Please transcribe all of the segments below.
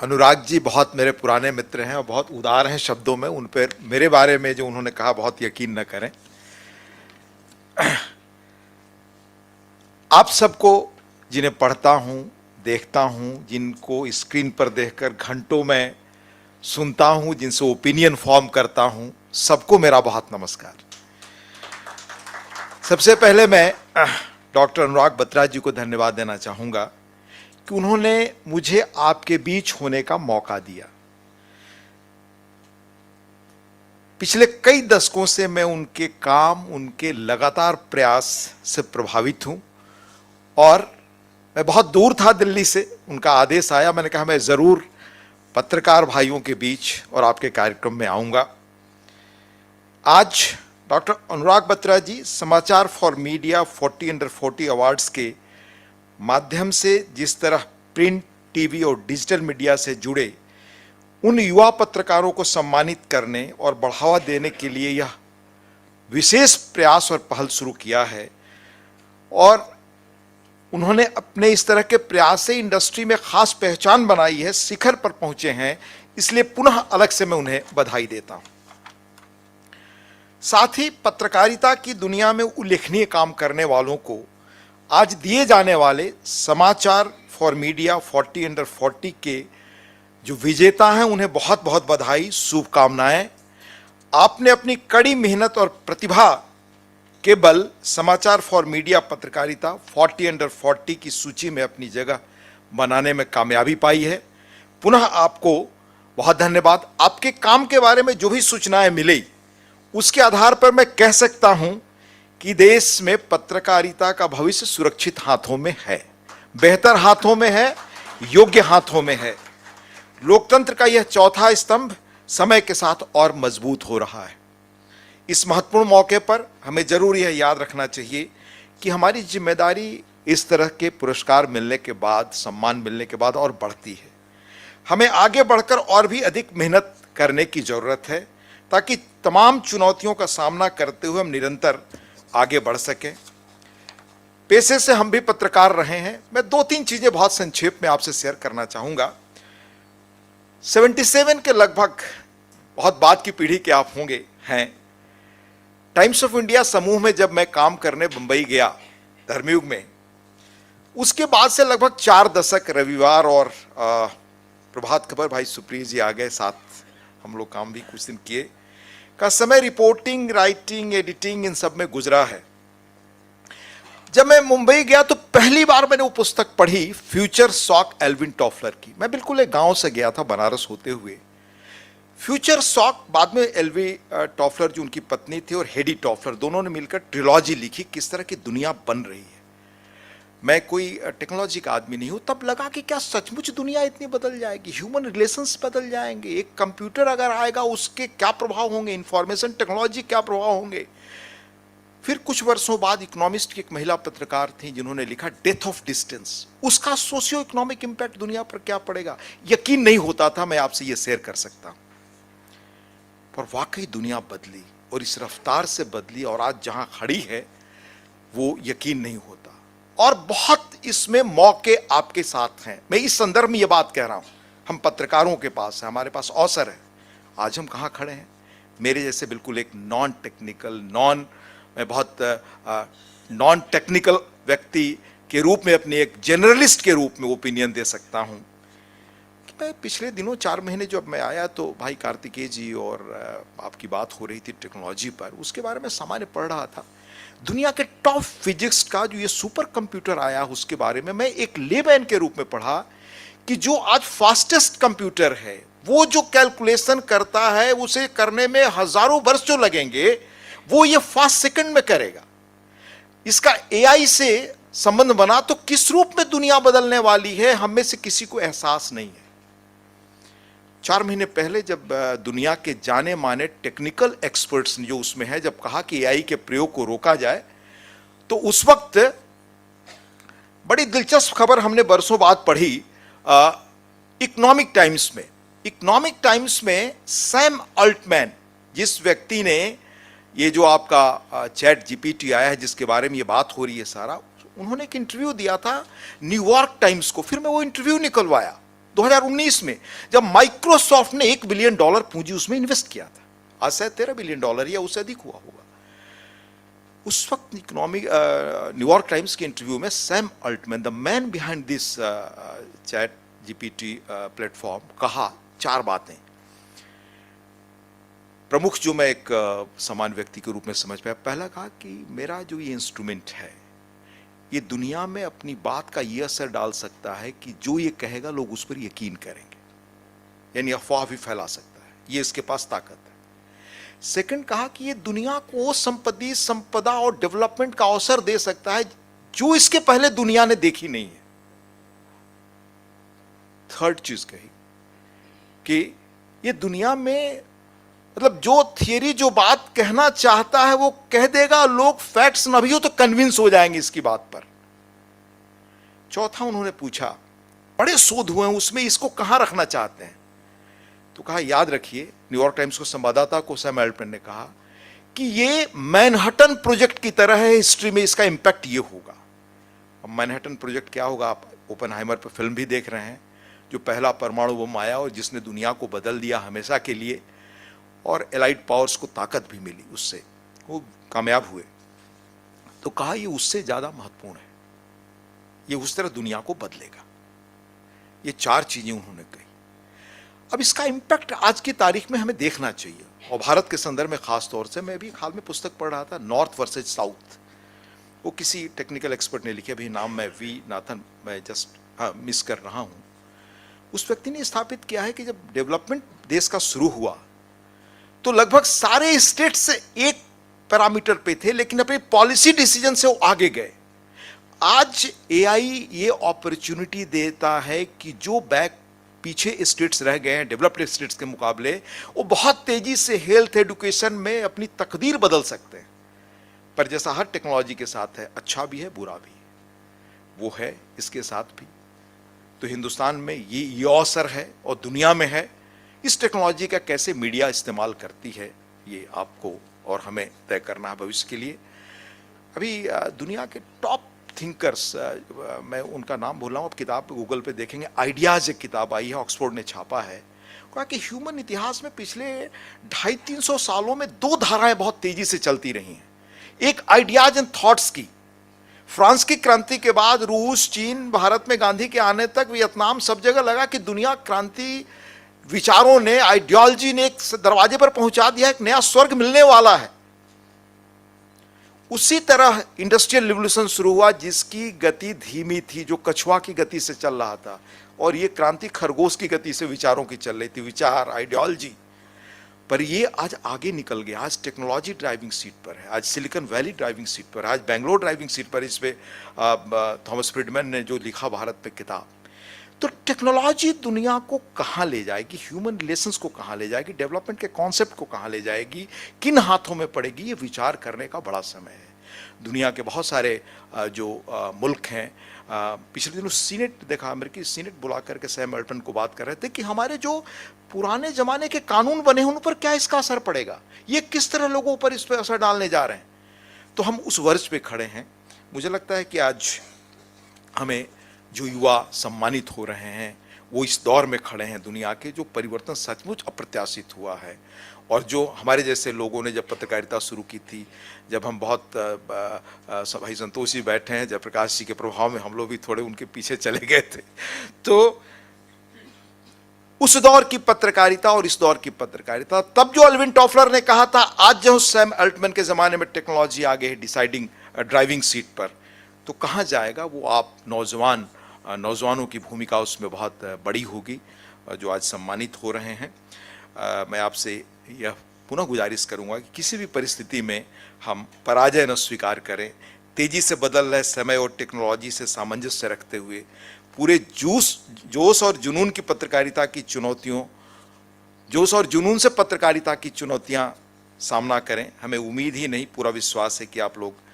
अनुराग जी बहुत मेरे पुराने मित्र हैं और बहुत उदार हैं शब्दों में। उन पर मेरे बारे में जो उन्होंने कहा बहुत यकीन न करें। आप सबको जिन्हें पढ़ता हूं, देखता हूं, जिनको स्क्रीन पर देखकर घंटों में सुनता हूं, जिनसे ओपिनियन फॉर्म करता हूं, सबको मेरा बहुत नमस्कार। सबसे पहले मैं डॉक्टर अनुराग बत्रा जी को धन्यवाद देना चाहूंगा कि उन्होंने मुझे आपके बीच होने का मौका दिया। पिछले कई दशकों से मैं उनके काम, उनके लगातार प्रयास से प्रभावित हूं और मैं बहुत दूर था दिल्ली से। उनका आदेश आया, मैंने कहा मैं जरूर पत्रकार भाइयों के बीच और आपके कार्यक्रम में आऊंगा। आज डॉक्टर अनुराग बत्रा जी समाचार फॉर मीडिया 40 अंडर 40 अवार्ड्स के माध्यम से जिस तरह प्रिंट, टीवी और डिजिटल मीडिया से जुड़े उन युवा पत्रकारों को सम्मानित करने और बढ़ावा देने के लिए यह विशेष प्रयास और पहल शुरू किया है और उन्होंने अपने इस तरह के प्रयास से इंडस्ट्री में खास पहचान बनाई है, शिखर पर पहुंचे हैं, इसलिए पुनः अलग से मैं उन्हें बधाई देता हूं। साथ ही पत्रकारिता की दुनिया में उल्लेखनीय काम करने वालों को आज दिए जाने वाले समाचार फॉर मीडिया 40 अंडर 40 के जो विजेता हैं उन्हें बहुत बहुत बधाई, शुभकामनाएं। आपने अपनी कड़ी मेहनत और प्रतिभा के बल समाचार फॉर मीडिया पत्रकारिता 40 अंडर 40 की सूची में अपनी जगह बनाने में कामयाबी पाई है। पुनः आपको बहुत धन्यवाद। आपके काम के बारे में जो भी सूचनाएं मिली उसके आधार पर मैं कह सकता हूं कि देश में पत्रकारिता का भविष्य सुरक्षित हाथों में है, बेहतर हाथों में है, योग्य हाथों में है। लोकतंत्र का यह चौथा स्तंभ समय के साथ और मजबूत हो रहा है। इस महत्वपूर्ण मौके पर हमें जरूर यह याद रखना चाहिए कि हमारी जिम्मेदारी इस तरह के पुरस्कार मिलने के बाद, सम्मान मिलने के बाद और बढ़ती है। हमें आगे बढ़कर और भी अधिक मेहनत करने की जरूरत है ताकि तमाम चुनौतियों का सामना करते हुए हम निरंतर आगे बढ़ सकें। पेशे से हम भी पत्रकार रहे हैं। मैं 2-3 चीजें बहुत संक्षेप में आपसे शेयर करना चाहूंगा। 77 के लगभग, बहुत बाद की पीढ़ी के आप होंगे हैं, टाइम्स ऑफ इंडिया समूह में जब मैं काम करने मुंबई गया धर्मयुग में, उसके बाद से लगभग 4 दशक रविवार और प्रभात खबर, भाई सुप्रिय जी आ गए साथ, हम लोग काम भी कुछ दिन किए, का समय रिपोर्टिंग, राइटिंग, एडिटिंग इन सब में गुजरा है। जब मैं मुंबई गया तो पहली बार मैंने वो पुस्तक पढ़ी, फ्यूचर शॉक एल्विन टॉफलर की। मैं बिल्कुल एक गांव से गया था बनारस होते हुए। फ्यूचर शॉक, बाद में एल्वी टॉफलर जो उनकी पत्नी थी और हेडी टॉफलर, दोनों ने मिलकर ट्रिलॉजी लिखी, किस तरह की दुनिया बन रही है। मैं कोई टेक्नोलॉजी का आदमी नहीं हूं, तब लगा कि क्या सचमुच दुनिया इतनी बदल जाएगी, ह्यूमन रिलेशंस बदल जाएंगे, एक कंप्यूटर अगर आएगा उसके क्या प्रभाव होंगे, इंफॉर्मेशन टेक्नोलॉजी क्या प्रभाव होंगे। फिर कुछ वर्षों बाद इकोनॉमिस्ट की एक महिला पत्रकार थी जिन्होंने लिखा डेथ ऑफ डिस्टेंस, उसका सोशियो इकोनॉमिक इंपैक्ट दुनिया पर क्या पड़ेगा। यकीन नहीं होता था मैं आपसे यह शेयर कर सकता हूं, पर वाकई दुनिया बदली और इस रफ्तार से बदली और आज जहां खड़ी है वो यकीन नहीं होता। और बहुत इसमें मौके आपके साथ हैं। मैं इस संदर्भ में ये बात कह रहा हूं, हम पत्रकारों के पास है, हमारे पास अवसर है। आज हम कहां खड़े हैं, मेरे जैसे बिल्कुल एक नॉन टेक्निकल, मैं बहुत नॉन टेक्निकल व्यक्ति के रूप में, अपने एक जर्नलिस्ट के रूप में ओपिनियन दे सकता हूं कि मैं पिछले दिनों 4 महीने जब मैं आया तो भाई कार्तिकेय जी और आपकी बात हो रही थी टेक्नोलॉजी पर, उसके बारे में सामान्य पढ़ रहा था। दुनिया के टॉप फिजिक्स का जो ये सुपर कंप्यूटर आया उसके बारे में मैं एक लेमैन के रूप में पढ़ा कि जो आज फास्टेस्ट कंप्यूटर है, वो जो कैलकुलेशन करता है उसे करने में हजारों वर्ष जो लगेंगे वो ये 5 सेकंड में करेगा। इसका एआई से संबंध बना तो किस रूप में दुनिया बदलने वाली है, हम में से किसी को एहसास नहीं है। 4 महीने पहले जब दुनिया के जाने माने टेक्निकल एक्सपर्ट्स जो उसमें है, जब कहा कि एआई के प्रयोग को रोका जाए, तो उस वक्त बड़ी दिलचस्प खबर हमने बरसों बाद पढ़ी इकोनॉमिक टाइम्स में। इकोनॉमिक टाइम्स में सैम अल्टमैन, जिस व्यक्ति ने ये जो आपका चैट जीपीटी आया है जिसके बारे में ये बात हो रही है सारा, उन्होंने एक इंटरव्यू दिया था न्यूयॉर्क टाइम्स को। फिर मैं वो इंटरव्यू निकलवाया 2019 में जब माइक्रोसॉफ्ट ने $1 बिलियन पूंजी उसमें इन्वेस्ट किया था, आज शायद $13 बिलियन या उससे अधिक हुआ होगा। उस वक्त इकोनॉमिक न्यूयॉर्क टाइम्स के इंटरव्यू में Sam Altman, the man behind this chat GPT platform, कहा 4 बातें प्रमुख जो मैं एक समान व्यक्ति के रूप में समझ पाया। पहला कहा कि मेरा जो ये इंस्ट्रूमेंट है ये दुनिया में अपनी बात का ये असर डाल सकता है कि जो ये कहेगा लोग उस पर यकीन करेंगे, यानी अफवाह भी फैला सकता है, ये इसके पास ताकत है। सेकंड कहा कि ये दुनिया को संपदा और डेवलपमेंट का अवसर दे सकता है जो इसके पहले दुनिया ने देखी नहीं है। थर्ड चीज कही कि ये दुनिया में मतलब जो थियरी जो बात कहना चाहता है वो कह देगा, लोग फैक्ट्स ना भी हो तो कन्विंस हो जाएंगे इसकी बात पर। चौथा उन्होंने पूछा, बड़े शोध हुए हैं उसमें, इसको कहां रखना चाहते हैं? तो कहा याद रखिए, न्यूयॉर्क टाइम्स को संवाददाता को सैम अल्टमैन ने कहा कि ये मैनहट्टन प्रोजेक्ट की तरह है, हिस्ट्री में इसका इंपैक्ट ये होगा। अब मैनहट्टन प्रोजेक्ट क्या होगा? आप ओपेनहाइमर पर फिल्म भी देख रहे हैं, जो पहला परमाणु बम आया और जिसने दुनिया को बदल दिया हमेशा के लिए, और एलाइड पावर्स को ताकत भी मिली उससे, वो कामयाब हुए। तो कहा ये उससे ज्यादा महत्वपूर्ण है, ये उस तरह दुनिया को बदलेगा। ये 4 चीजें उन्होंने कही। अब इसका इंपैक्ट आज की तारीख में हमें देखना चाहिए, और भारत के संदर्भ में खास तौर से। मैं भी हाल में पुस्तक पढ़ रहा था, नॉर्थ वर्सेज साउथ, वो किसी टेक्निकल एक्सपर्ट ने लिखी, अभी नाम मैं वी नाथन मैं जस्ट मिस कर रहा हूं। उस व्यक्ति ने स्थापित किया है कि जब डेवलपमेंट देश का शुरू हुआ तो लगभग सारे स्टेट से एक पैरामीटर पे थे, लेकिन अपने पॉलिसी डिसीजन से वो आगे गए। आज एआई ये अपॉर्चुनिटी देता है कि जो बैक पीछे स्टेट्स रह गए हैं डेवलप्ड स्टेट्स के मुकाबले, वो बहुत तेजी से हेल्थ एजुकेशन में अपनी तकदीर बदल सकते हैं। पर जैसा हर टेक्नोलॉजी के साथ है, अच्छा भी है बुरा भी है, वो है इसके साथ भी। तो हिंदुस्तान में ये अवसर है और दुनिया में है। इस टेक्नोलॉजी का कैसे मीडिया इस्तेमाल करती है ये आपको और हमें तय करना है भविष्य के लिए। अभी दुनिया के टॉप थिंकर्स, मैं उनका नाम भूल रहा हूँ, अब किताब गूगल पे देखेंगे, आइडियाज एक किताब आई है, ऑक्सफोर्ड ने छापा है। कहा कि ह्यूमन इतिहास में पिछले 250-300 सालों में 2 धाराएं बहुत तेजी से चलती रही हैं। एक आइडियाज एंड थॉट्स की, फ्रांस की क्रांति के बाद रूस, चीन, भारत में गांधी के आने तक, वियतनाम, सब जगह लगा कि दुनिया क्रांति विचारों ने, आइडियोलॉजी ने एक दरवाजे पर पहुंचा दिया, एक नया स्वर्ग मिलने वाला है। उसी तरह इंडस्ट्रियल रिवॉल्यूशन शुरू हुआ जिसकी गति धीमी थी, जो कछुआ की गति से चल रहा था, और ये क्रांति खरगोश की गति से विचारों की चल रही थी, विचार, आइडियोलॉजी। पर ये आज आगे निकल गया, आज टेक्नोलॉजी ड्राइविंग सीट पर है, आज सिलिकॉन वैली ड्राइविंग सीट पर, आज बेंगलोर ड्राइविंग सीट पर। इस पे थॉमस फ्रीडमैन ने जो लिखा भारत पे किताब। तो टेक्नोलॉजी दुनिया को कहाँ ले जाएगी, ह्यूमन रिलेशंस को कहाँ ले जाएगी, डेवलपमेंट के कॉन्सेप्ट को कहाँ ले जाएगी, किन हाथों में पड़ेगी, ये विचार करने का बड़ा समय है। दुनिया के बहुत सारे जो मुल्क हैं, पिछले दिनों सीनेट देखा, अमेरिकी सीनेट बुला करके सैम अल्टमैन को बात कर रहे थे कि हमारे जो पुराने जमाने के कानून बने हैं उन पर क्या इसका असर पड़ेगा, ये किस तरह लोगों पर इस पर असर डालने जा रहे हैं। तो हम उस वर्ष पे खड़े हैं। मुझे लगता है कि आज हमें जो युवा सम्मानित हो रहे हैं वो इस दौर में खड़े हैं दुनिया के, जो परिवर्तन सचमुच अप्रत्याशित हुआ है। और जो हमारे जैसे लोगों ने जब पत्रकारिता शुरू की थी, जब हम बहुत भाई संतोष जी बैठे हैं, जयप्रकाश जी के प्रभाव में हम लोग भी थोड़े उनके पीछे चले गए थे। तो उस दौर की पत्रकारिता और इस दौर की पत्रकारिता, तब जो अल्विन टॉफलर ने कहा था, आज जो सैम अल्टमैन के ज़माने में टेक्नोलॉजी आगे है डिसाइडिंग ड्राइविंग सीट पर, तो कहाँ जाएगा वो आप नौजवानों की भूमिका उसमें बहुत बड़ी होगी, जो आज सम्मानित हो रहे हैं। मैं आपसे यह पुनः गुजारिश करूंगा कि किसी भी परिस्थिति में हम पराजय न स्वीकार करें, तेजी से बदल रहे समय और टेक्नोलॉजी से सामंजस्य रखते हुए पूरे जोश और जुनून की पत्रकारिता की चुनौतियों, जोश और जुनून से पत्रकारिता की चुनौतियां सामना करें। हमें उम्मीद ही नहीं, पूरा विश्वास है कि आप लोग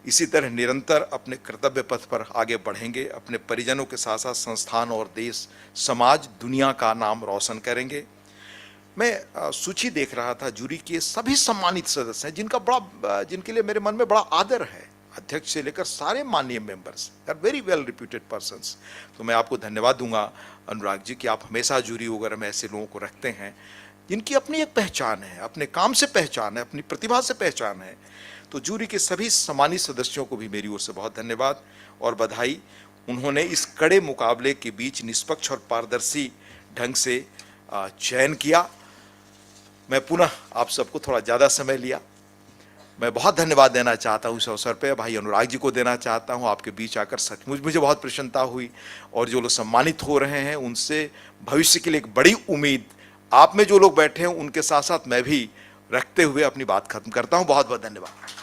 इसी तरह निरंतर अपने कर्तव्य पथ पर आगे बढ़ेंगे, अपने परिजनों के साथ साथ संस्थान और देश, समाज, दुनिया का नाम रोशन करेंगे। मैं सूची देख रहा था, जूरी के सभी सम्मानित सदस्य हैं जिनके लिए मेरे मन में बड़ा आदर है। अध्यक्ष से लेकर सारे माननीय members are very well reputed persons. तो मैं आपको धन्यवाद दूंगा अनुराग जी कि आप हमेशा जूरी वगैरह में ऐसे लोगों को रखते हैं जिनकी अपनी एक पहचान है, अपने काम से पहचान है, अपनी प्रतिभा से पहचान है। तो जूरी के सभी सम्मानित सदस्यों को भी मेरी ओर से बहुत धन्यवाद और बधाई। उन्होंने इस कड़े मुकाबले के बीच निष्पक्ष और पारदर्शी ढंग से चयन किया। मैं पुनः आप सबको थोड़ा ज़्यादा समय लिया। मैं बहुत धन्यवाद देना चाहता हूँ इस अवसर पे, भाई अनुराग जी को देना चाहता हूँ। आपके बीच आकर सचमुच मुझे बहुत प्रसन्नता हुई और जो लोग सम्मानित हो रहे हैं उनसे भविष्य के लिए एक बड़ी उम्मीद आप में जो लोग बैठे हैं उनके साथ साथ मैं भी रखते हुए अपनी बात खत्म करता हूँ। बहुत बहुत धन्यवाद।